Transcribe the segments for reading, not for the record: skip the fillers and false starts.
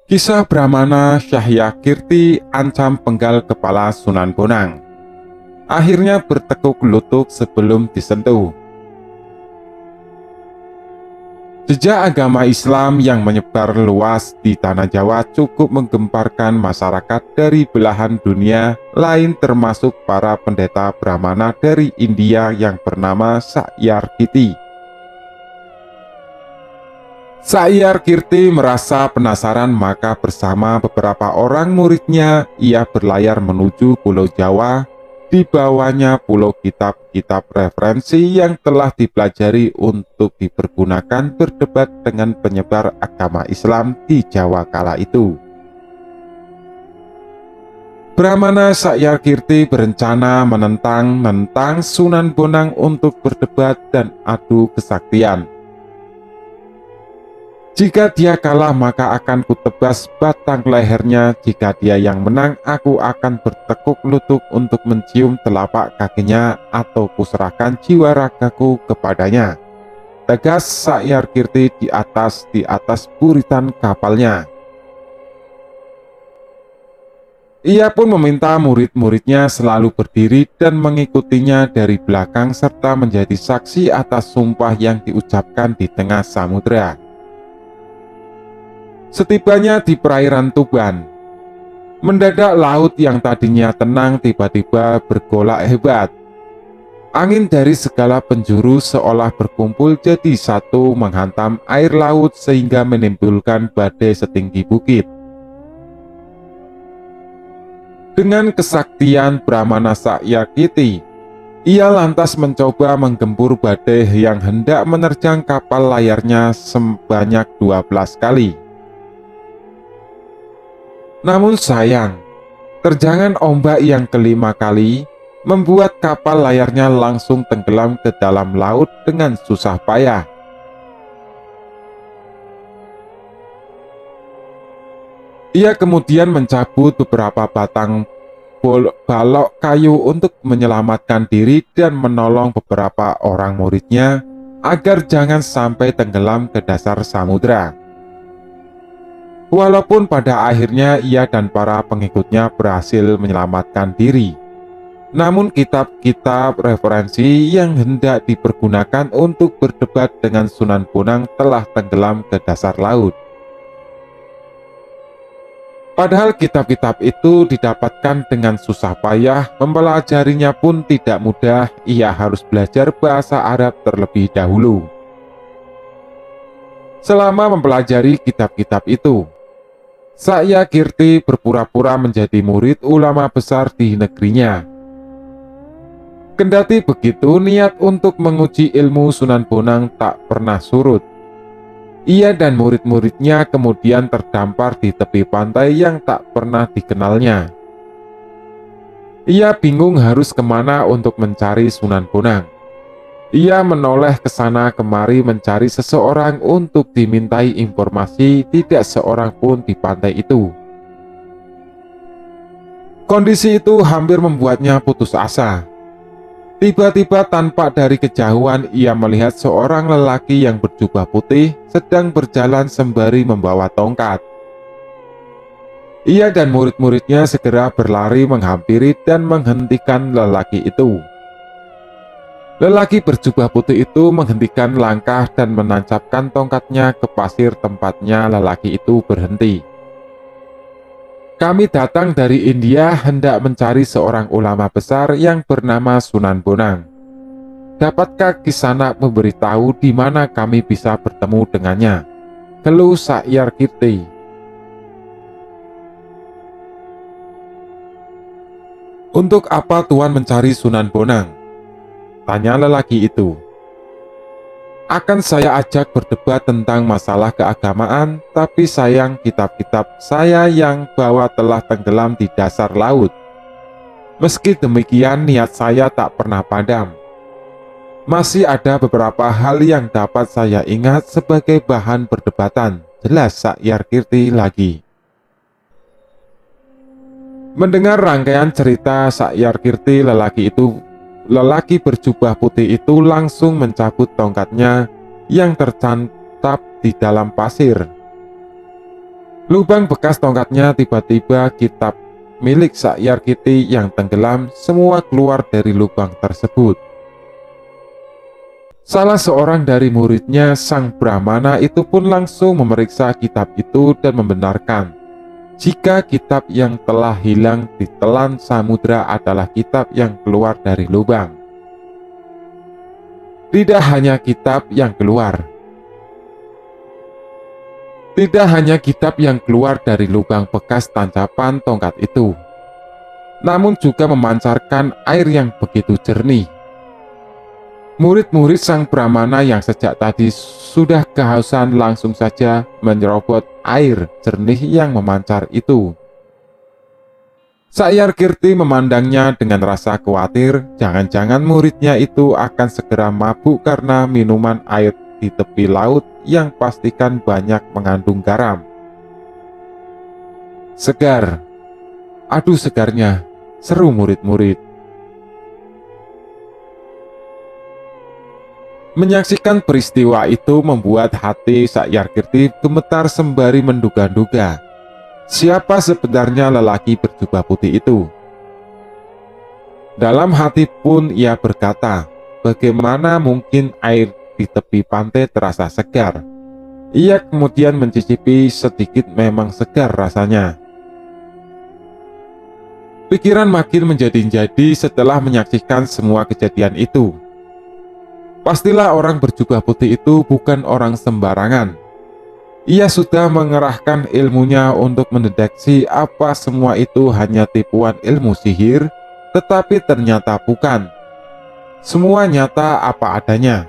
Kisah Brahmana Syahyakirti ancam penggal kepala Sunan Bonang. Akhirnya bertekuk lutut sebelum disentuh. Jejak agama Islam yang menyebar luas di tanah Jawa cukup menggemparkan masyarakat dari belahan dunia lain, termasuk para pendeta Brahmana dari India yang bernama Sakyarkiti. Sakyarkiti merasa penasaran, maka bersama beberapa orang muridnya ia berlayar menuju Pulau Jawa. Di bawahnya pulau kitab-kitab referensi yang telah dipelajari untuk dipergunakan berdebat dengan penyebar agama Islam di Jawa kala itu. Brahmana Sakyarkiti berencana menentang Sunan Bonang untuk berdebat dan adu kesaktian. Jika dia kalah, maka akan kutebas batang lehernya. Jika dia yang menang, aku akan bertekuk lutut untuk mencium telapak kakinya atau kuserahkan jiwa ragaku kepadanya, tegas Sakyarkiti di atas buritan kapalnya. Ia pun meminta murid-muridnya selalu berdiri dan mengikutinya dari belakang serta menjadi saksi atas sumpah yang diucapkan di tengah samudera. Setibanya di perairan Tuban, mendadak laut yang tadinya tenang tiba-tiba bergolak hebat. Angin dari segala penjuru seolah berkumpul jadi satu menghantam air laut sehingga menimbulkan badai setinggi bukit. Dengan kesaktian Brahmana Sakyarkiti, ia lantas mencoba menggempur badai yang hendak menerjang kapal layarnya sebanyak 12 kali. Namun sayang, terjangan ombak yang kelima kali membuat kapal layarnya langsung tenggelam ke dalam laut dengan susah payah. Ia kemudian mencabut beberapa batang balok kayu untuk menyelamatkan diri dan menolong beberapa orang muridnya agar jangan sampai tenggelam ke dasar samudera. Walaupun pada akhirnya ia dan para pengikutnya berhasil menyelamatkan diri, namun kitab-kitab referensi yang hendak dipergunakan untuk berdebat dengan Sunan Bonang telah tenggelam ke dasar laut. Padahal kitab-kitab itu didapatkan dengan susah payah, mempelajarinya pun tidak mudah. Ia harus belajar bahasa Arab terlebih dahulu. Selama mempelajari kitab-kitab itu, Sakyarkiti berpura-pura menjadi murid ulama besar di negerinya. Kendati begitu, niat untuk menguji ilmu Sunan Bonang tak pernah surut. Ia dan murid-muridnya kemudian terdampar di tepi pantai yang tak pernah dikenalnya. Ia bingung harus kemana untuk mencari Sunan Bonang. Ia menoleh ke sana kemari mencari seseorang untuk dimintai informasi. Tidak seorang pun di pantai itu. Kondisi itu hampir membuatnya putus asa. Tiba-tiba tanpa dari kejauhan ia melihat seorang lelaki yang berjubah putih sedang berjalan sembari membawa tongkat. Ia dan murid-muridnya segera berlari menghampiri dan menghentikan lelaki itu. Lelaki berjubah putih itu menghentikan langkah dan menancapkan tongkatnya ke pasir tempatnya lelaki itu berhenti. Kami datang dari India hendak mencari seorang ulama besar yang bernama Sunan Bonang. Dapatkah Kisanak memberitahu di mana kami bisa bertemu dengannya? Keluh Sakyarkiti. Untuk apa Tuan mencari Sunan Bonang? Tanya lelaki itu. Akan saya ajak berdebat tentang masalah keagamaan, tapi sayang kitab-kitab saya yang bawa telah tenggelam di dasar laut. Meski demikian, niat saya tak pernah padam. Masih ada beberapa hal yang dapat saya ingat sebagai bahan perdebatan, jelas Sakyarkiti lagi. Mendengar rangkaian cerita Sakyarkiti, lelaki berjubah putih itu langsung mencabut tongkatnya yang tercantap di dalam pasir. Lubang bekas tongkatnya, tiba-tiba kitab milik Sakyarkiti yang tenggelam semua keluar dari lubang tersebut. Salah seorang dari muridnya, sang Brahmana itu pun langsung memeriksa kitab itu dan membenarkan jika kitab yang telah hilang di telan samudra adalah kitab yang keluar dari lubang. Tidak hanya kitab yang keluar dari lubang bekas tancapan tongkat itu, namun juga memancarkan air yang begitu jernih. Murid-murid sang Brahmana yang sejak tadi sudah kehausan langsung saja menyerobot air jernih yang memancar itu. Sakyarkiti memandangnya dengan rasa khawatir, jangan-jangan muridnya itu akan segera mabuk karena minuman air di tepi laut yang pastikan banyak mengandung garam. Segar, aduh segarnya, seru murid-murid. Menyaksikan peristiwa itu membuat hati Sakyarkiti gemetar sembari menduga-duga siapa sebenarnya lelaki berjubah putih itu. Dalam hati pun ia berkata, bagaimana mungkin air di tepi pantai terasa segar? Ia kemudian mencicipi sedikit, memang segar rasanya. Pikiran makin menjadi-jadi setelah menyaksikan semua kejadian itu. Pastilah orang berjubah putih itu bukan orang sembarangan. Ia sudah mengerahkan ilmunya untuk mendeteksi apa semua itu hanya tipuan ilmu sihir, tetapi ternyata bukan. Semua nyata apa adanya.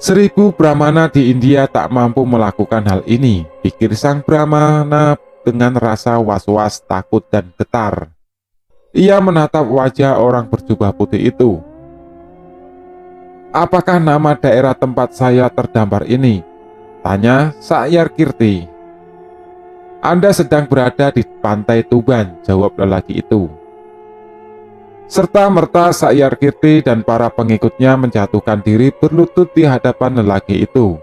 1000 Brahmana di India tak mampu melakukan hal ini, pikir sang Brahmana dengan rasa was-was, takut dan getar. Ia menatap wajah orang berjubah putih itu. Apakah nama daerah tempat saya terdampar ini? Tanya Sakyarkiti. Anda sedang berada di pantai Tuban, jawab lelaki itu. Serta-merta Sakyarkiti dan para pengikutnya menjatuhkan diri berlutut di hadapan lelaki itu.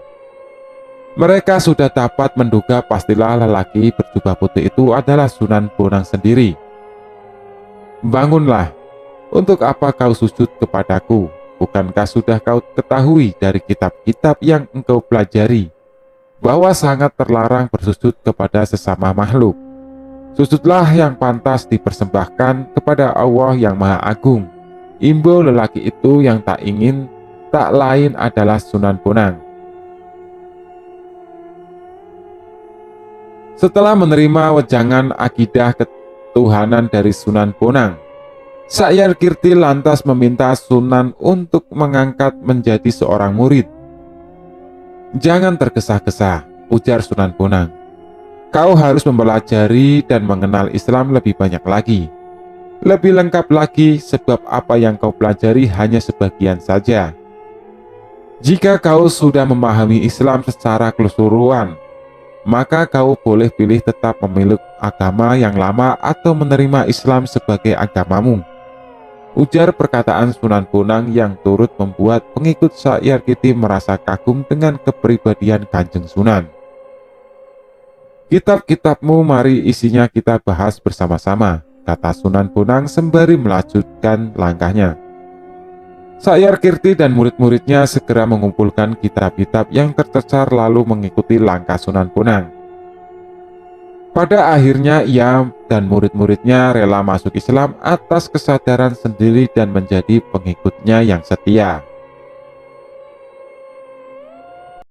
Mereka sudah dapat menduga pastilah lelaki berjubah putih itu adalah Sunan Bonang sendiri. Bangunlah, untuk apa kau sujud kepadaku? Bukankah sudah kau ketahui dari kitab-kitab yang engkau pelajari bahwa sangat terlarang bersujud kepada sesama makhluk? Sujudlah yang pantas dipersembahkan kepada Allah yang Maha Agung. Imbau lelaki itu yang tak lain adalah Sunan Bonang. Setelah menerima wejangan akidah ketuhanan dari Sunan Bonang, Sakyarkiti lantas meminta Sunan untuk mengangkat menjadi seorang murid. Jangan tergesa-gesa, ujar Sunan Bonang. Kau harus mempelajari dan mengenal Islam lebih banyak lagi. Lebih lengkap lagi, sebab apa yang kau pelajari hanya sebagian saja. Jika kau sudah memahami Islam secara keseluruhan, maka kau boleh pilih tetap memeluk agama yang lama atau menerima Islam sebagai agamamu. Ujar perkataan Sunan Bonang yang turut membuat pengikut Sakyarkiti merasa kagum dengan kepribadian Kanjeng Sunan. Kitab-kitabmu mari isinya kita bahas bersama-sama, kata Sunan Bonang sembari melanjutkan langkahnya. Sakyarkiti dan murid-muridnya segera mengumpulkan kitab-kitab yang tercecar lalu mengikuti langkah Sunan Bonang. Pada akhirnya ia dan murid-muridnya rela masuk Islam atas kesadaran sendiri dan menjadi pengikutnya yang setia.